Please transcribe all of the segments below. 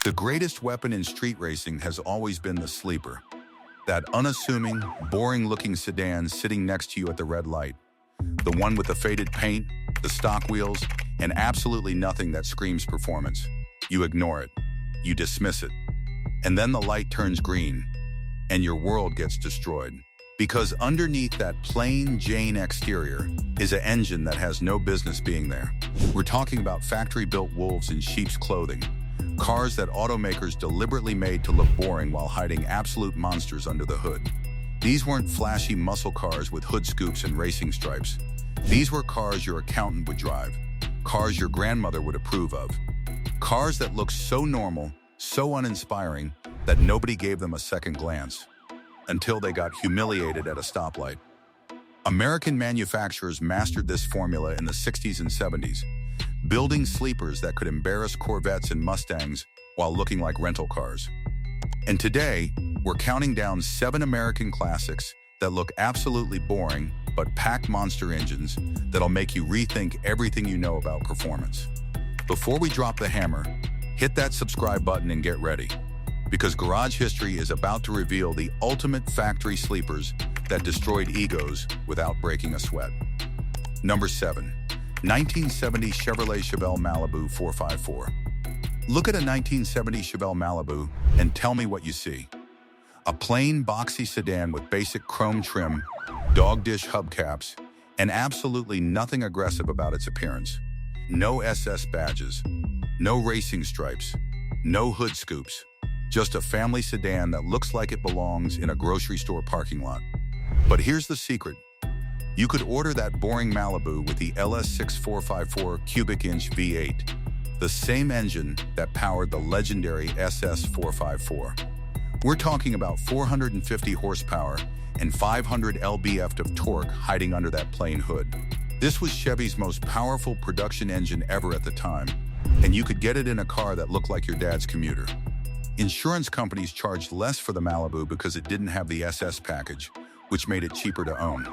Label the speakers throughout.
Speaker 1: The greatest weapon in street racing has always been the sleeper. That unassuming, boring-looking sedan sitting next to you at the red light. The one with the faded paint, the stock wheels, and absolutely nothing that screams performance. You ignore it. You dismiss it. And then the light turns green, and your world gets destroyed. Because underneath that plain Jane exterior is an engine that has no business being there. We're talking about factory-built wolves in sheep's clothing. Cars that automakers deliberately made to look boring while hiding absolute monsters under the hood. These weren't flashy muscle cars with hood scoops and racing stripes. These were cars your accountant would drive. Cars your grandmother would approve of. Cars that looked so normal, so uninspiring, that nobody gave them a second glance. Until they got humiliated at a stoplight. American manufacturers mastered this formula in the 60s and 70s, building sleepers that could embarrass Corvettes and Mustangs while looking like rental cars. And today, we're counting down 7 American classics that look absolutely boring but pack monster engines that'll make you rethink everything you know about performance. Before we drop the hammer, hit that subscribe button and get ready. Because Garage History is about to reveal the ultimate factory sleepers that destroyed egos without breaking a sweat. Number 7. 1970 Chevrolet Chevelle Malibu 454. Look at a 1970 Chevelle Malibu and tell me what you see. A plain, boxy sedan with basic chrome trim, dog dish hubcaps, and absolutely nothing aggressive about its appearance. No SS badges, no racing stripes, no hood scoops. Just a family sedan that looks like it belongs in a grocery store parking lot. But here's the secret. You could order that boring Malibu with the LS6454 cubic inch V8, the same engine that powered the legendary SS454. We're talking about 450 horsepower and 500 lb-ft of torque hiding under that plain hood. This was Chevy's most powerful production engine ever at the time, and you could get it in a car that looked like your dad's commuter. Insurance companies charged less for the Malibu because it didn't have the SS package, which made it cheaper to own.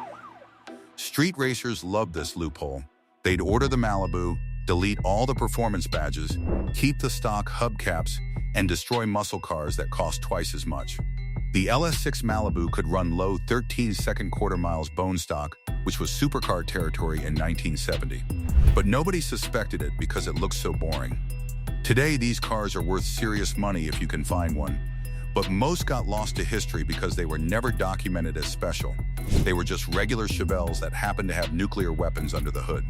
Speaker 1: Street racers loved this loophole. They'd order the Malibu, delete all the performance badges, keep the stock hubcaps, and destroy muscle cars that cost twice as much. The LS6 Malibu could run low 13-second quarter miles bone stock, which was supercar territory in 1970. But nobody suspected it because it looked so boring. Today, these cars are worth serious money if you can find one, but most got lost to history because they were never documented as special. They were just regular Chevelles that happened to have nuclear weapons under the hood.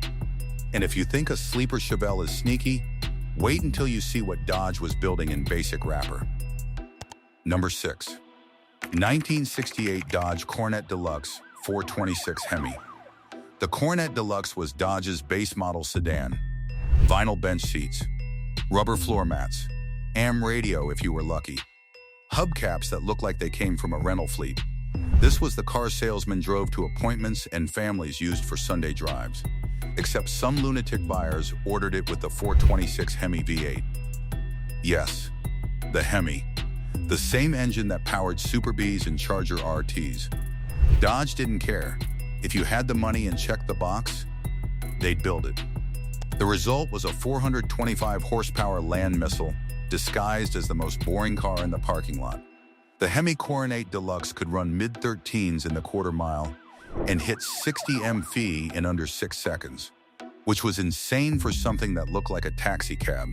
Speaker 1: And if you think a sleeper Chevelle is sneaky, wait until you see what Dodge was building in basic wrapper. Number 6. 1968 Dodge Coronet Deluxe 426 Hemi. The Coronet Deluxe was Dodge's base model sedan. Vinyl bench seats, rubber floor mats, AM radio if you were lucky, hubcaps that looked like they came from a rental fleet. This was the car salesman drove to appointments and families used for Sunday drives. Except some lunatic buyers ordered it with the 426 Hemi V8. Yes, the Hemi. The same engine that powered Super Bs and Charger RTs. Dodge didn't care. If you had the money and checked the box, they'd build it. The result was a 425 horsepower land missile disguised as the most boring car in the parking lot. The Hemi Coronet Deluxe could run mid-13s in the quarter mile and hit 60 mph in under 6 seconds, which was insane for something that looked like a taxi cab.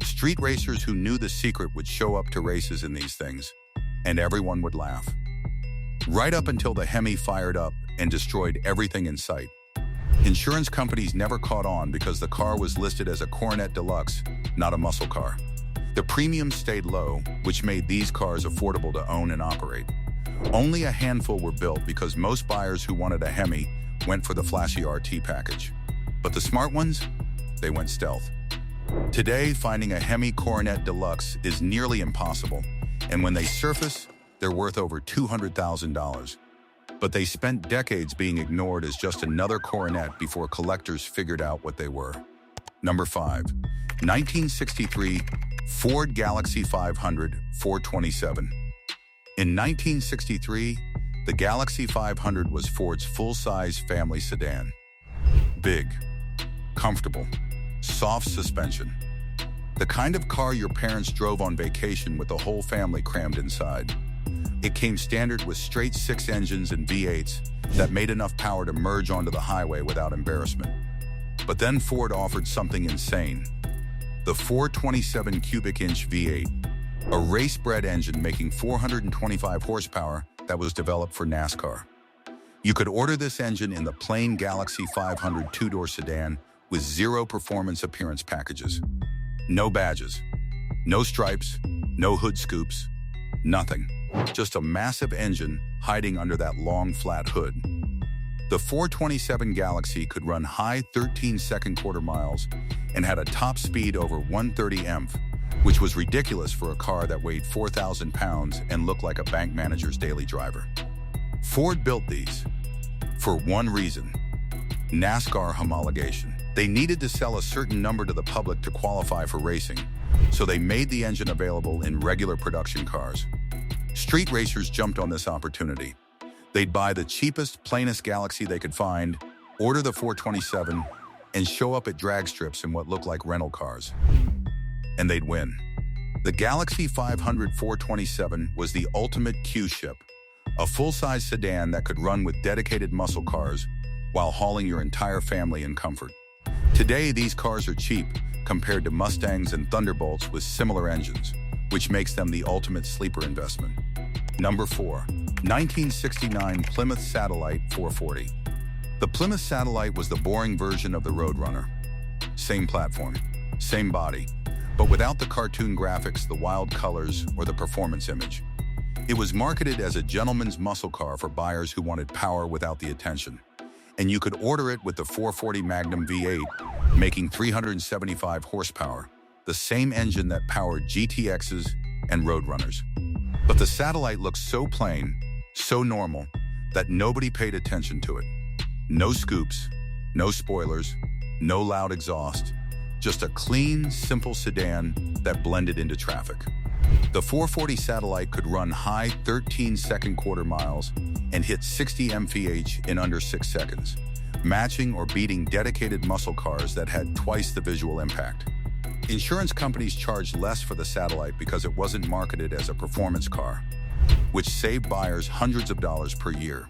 Speaker 1: Street racers who knew the secret would show up to races in these things, and everyone would laugh. Right up until the Hemi fired up and destroyed everything in sight. Insurance companies never caught on because the car was listed as a Coronet Deluxe, not a muscle car. The premium stayed low, which made these cars affordable to own and operate. Only a handful were built because most buyers who wanted a Hemi went for the flashy RT package. But the smart ones, they went stealth. Today, finding a Hemi Coronet Deluxe is nearly impossible, and when they surface, they're worth over $200,000. But they spent decades being ignored as just another Coronet before collectors figured out what they were. Number 5. 1963 Ford Galaxy 500 427. In 1963, the Galaxy 500 was Ford's full-size family sedan. Big, comfortable, soft suspension. The kind of car your parents drove on vacation with the whole family crammed inside. It came standard with straight six engines and V8s that made enough power to merge onto the highway without embarrassment. But then Ford offered something insane. The 427 cubic inch V8, a race-bred engine making 425 horsepower that was developed for NASCAR. You could order this engine in the plain Galaxy 500 two-door sedan with 0 performance appearance packages. No badges, no stripes, no hood scoops, nothing. Just a massive engine hiding under that long, flat hood. The 427 Galaxy could run high 13-second quarter miles and had a top speed over 130 mph, which was ridiculous for a car that weighed 4,000 pounds and looked like a bank manager's daily driver. Ford built these for one reason: NASCAR homologation. They needed to sell a certain number to the public to qualify for racing, so they made the engine available in regular production cars. Street racers jumped on this opportunity. They'd buy the cheapest, plainest Galaxy they could find, order the 427, and show up at drag strips in what looked like rental cars. And they'd win. The Galaxy 500 427 was the ultimate Q-ship, a full-size sedan that could run with dedicated muscle cars while hauling your entire family in comfort. Today, these cars are cheap compared to Mustangs and Thunderbolts with similar engines, which makes them the ultimate sleeper investment. Number 4. 1969 Plymouth Satellite 440. The Plymouth Satellite was the boring version of the Roadrunner. Same platform, same body, but without the cartoon graphics, the wild colors, or the performance image. It was marketed as a gentleman's muscle car for buyers who wanted power without the attention. And you could order it with the 440 Magnum V8, making 375 horsepower, the same engine that powered GTXs and Roadrunners. But the Satellite looked so plain, so normal, that nobody paid attention to it. No scoops, no spoilers, no loud exhaust, just a clean, simple sedan that blended into traffic. The 440 Satellite could run high 13-second quarter miles and hit 60 mph in under 6 seconds, matching or beating dedicated muscle cars that had twice the visual impact. Insurance companies charged less for the Satellite because it wasn't marketed as a performance car, which saved buyers hundreds of dollars per year.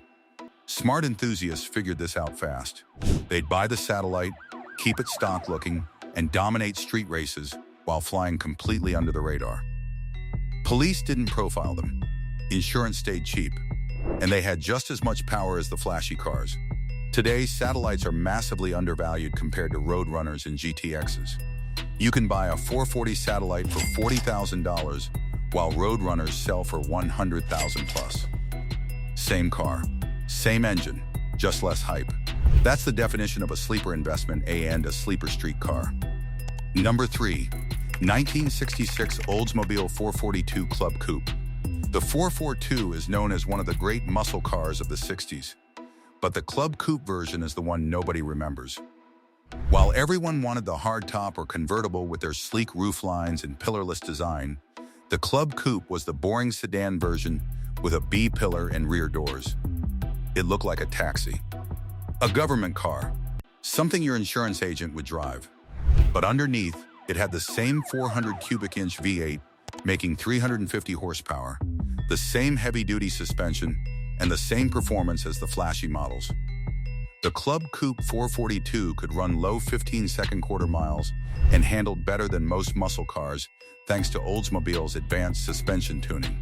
Speaker 1: Smart enthusiasts figured this out fast. They'd buy the Satellite, keep it stock looking, and dominate street races while flying completely under the radar. Police didn't profile them. Insurance stayed cheap, and they had just as much power as the flashy cars. Today, Satellites are massively undervalued compared to Roadrunners and GTXs. You can buy a 440 Satellite for $40,000, while Roadrunners sell for $100,000 plus. Same car, same engine, just less hype. That's the definition of a sleeper investment and a sleeper street car. Number 3. 1966 Oldsmobile 442 Club Coupe. The 442 is known as one of the great muscle cars of the 60s, but the Club Coupe version is the one nobody remembers. While everyone wanted the hardtop or convertible with their sleek roof lines and pillarless design, the Club Coupe was the boring sedan version with a B-pillar and rear doors. It looked like a taxi. A government car, something your insurance agent would drive. But underneath, it had the same 400 cubic inch V8, making 350 horsepower, the same heavy-duty suspension, and the same performance as the flashy models. The Club Coupe 442 could run low 15-second quarter miles and handled better than most muscle cars thanks to Oldsmobile's advanced suspension tuning.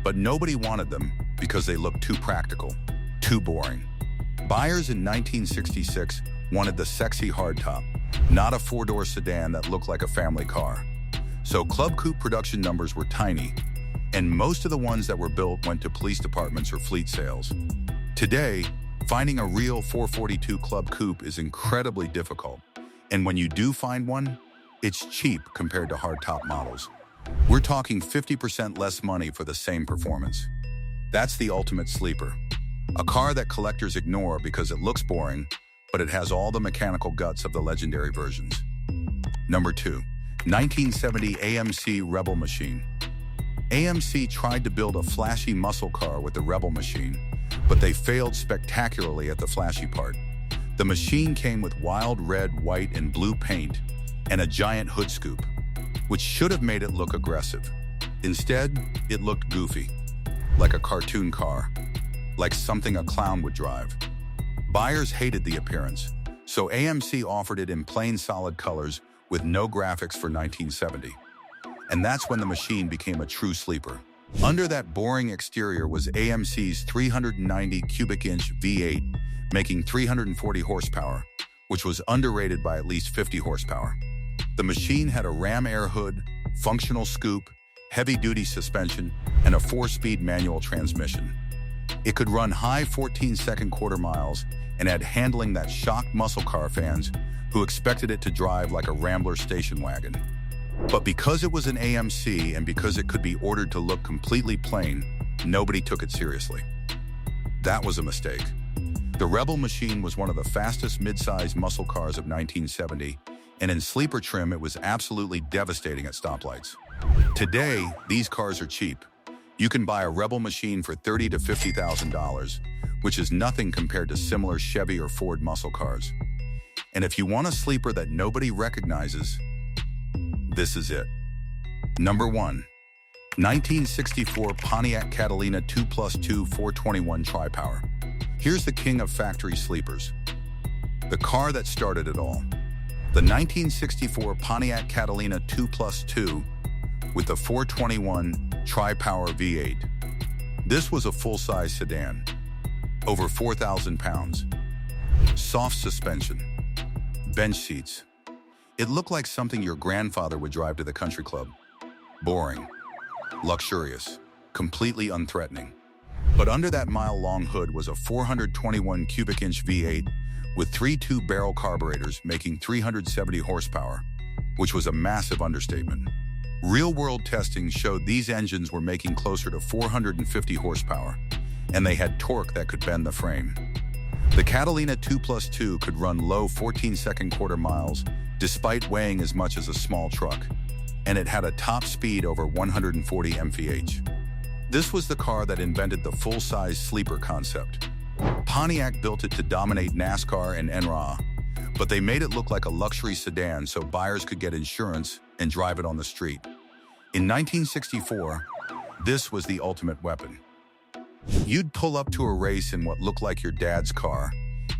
Speaker 1: But nobody wanted them because they looked too practical, too boring. Buyers in 1966 wanted the sexy hardtop, not a four-door sedan that looked like a family car. So Club Coupe production numbers were tiny, and most of the ones that were built went to police departments or fleet sales. Today, finding a real 442 Club Coupe is incredibly difficult, and when you do find one, it's cheap compared to hardtop models. We're talking 50% less money for the same performance. That's the ultimate sleeper. A car that collectors ignore because it looks boring, but it has all the mechanical guts of the legendary versions. Number 2. 1970 AMC Rebel Machine. AMC tried to build a flashy muscle car with the Rebel Machine, but they failed spectacularly at the flashy part. The machine came with wild red, white, and blue paint and a giant hood scoop. which should have made it look aggressive. Instead, it looked goofy, like a cartoon car, like something a clown would drive. Buyers hated the appearance, so AMC offered it in plain solid colors with no graphics for 1970. And that's when the machine became a true sleeper. Under that boring exterior was AMC's 390 cubic inch V8, making 340 horsepower, which was underrated by at least 50 horsepower. The machine had a ram air hood, functional scoop, heavy-duty suspension, and a 4-speed manual transmission. It could run high 14-second quarter miles and had handling that shocked muscle car fans who expected it to drive like a Rambler station wagon. But because it was an AMC and because it could be ordered to look completely plain, nobody took it seriously. That was a mistake. The Rebel machine was one of the fastest mid-size muscle cars of 1970, and in sleeper trim it was absolutely devastating at stoplights. Today, these cars are cheap. You can buy a Rebel machine for $30,000 to $50,000, which is nothing compared to similar Chevy or Ford muscle cars. And if you want a sleeper that nobody recognizes, this is it. Number 1. 1964 Pontiac Catalina 2+2 421 Tri-Power. Here's the king of factory sleepers. The car that started it all. The 1964 Pontiac Catalina 2+2 with the 421 Tri-Power V8. This was a full-size sedan, over 4,000 pounds. Soft suspension, bench seats. It looked like something your grandfather would drive to the country club. Boring, luxurious, completely unthreatening. But under that mile-long hood was a 421 cubic inch V8 with 3 2-barrel carburetors making 370 horsepower, which was a massive understatement. Real-world testing showed these engines were making closer to 450 horsepower, and they had torque that could bend the frame. The Catalina 2+2 could run low 14-second quarter miles despite weighing as much as a small truck, and it had a top speed over 140 mph. This was the car that invented the full-size sleeper concept. Pontiac built it to dominate NASCAR and NRA, but they made it look like a luxury sedan so buyers could get insurance and drive it on the street. In 1964, this was the ultimate weapon. You'd pull up to a race in what looked like your dad's car,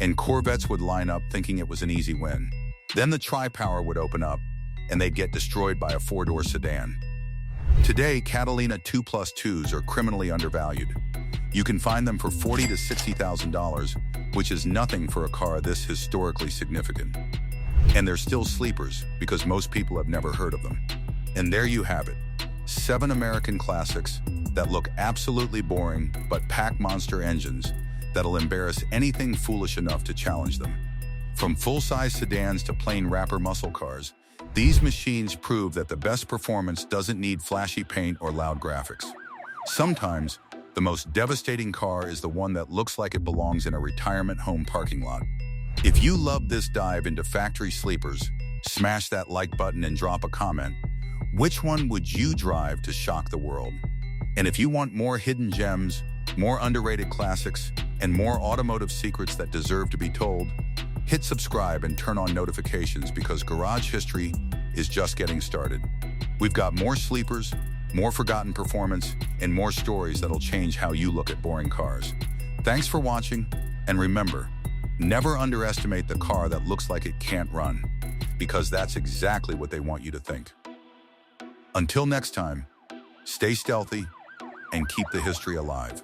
Speaker 1: and Corvettes would line up thinking it was an easy win. Then the Tri-Power would open up, and they'd get destroyed by a 4-door sedan. Today, Catalina 2+2s are criminally undervalued. You can find them for $40,000 to $60,000, which is nothing for a car this historically significant. And they're still sleepers because most people have never heard of them. And there you have it, 7 American classics that look absolutely boring but pack monster engines that'll embarrass anything foolish enough to challenge them. From full-size sedans to plain rapper muscle cars, these machines prove that the best performance doesn't need flashy paint or loud graphics. Sometimes, the most devastating car is the one that looks like it belongs in a retirement home parking lot. If you love this dive into factory sleepers, smash that like button and drop a comment. Which one would you drive to shock the world? And if you want more hidden gems, more underrated classics, and more automotive secrets that deserve to be told, hit subscribe and turn on notifications because Garage History is just getting started. We've got more sleepers, more forgotten performance, and more stories that'll change how you look at boring cars. Thanks for watching, and remember, never underestimate the car that looks like it can't run, because that's exactly what they want you to think. Until next time, stay stealthy and keep the history alive.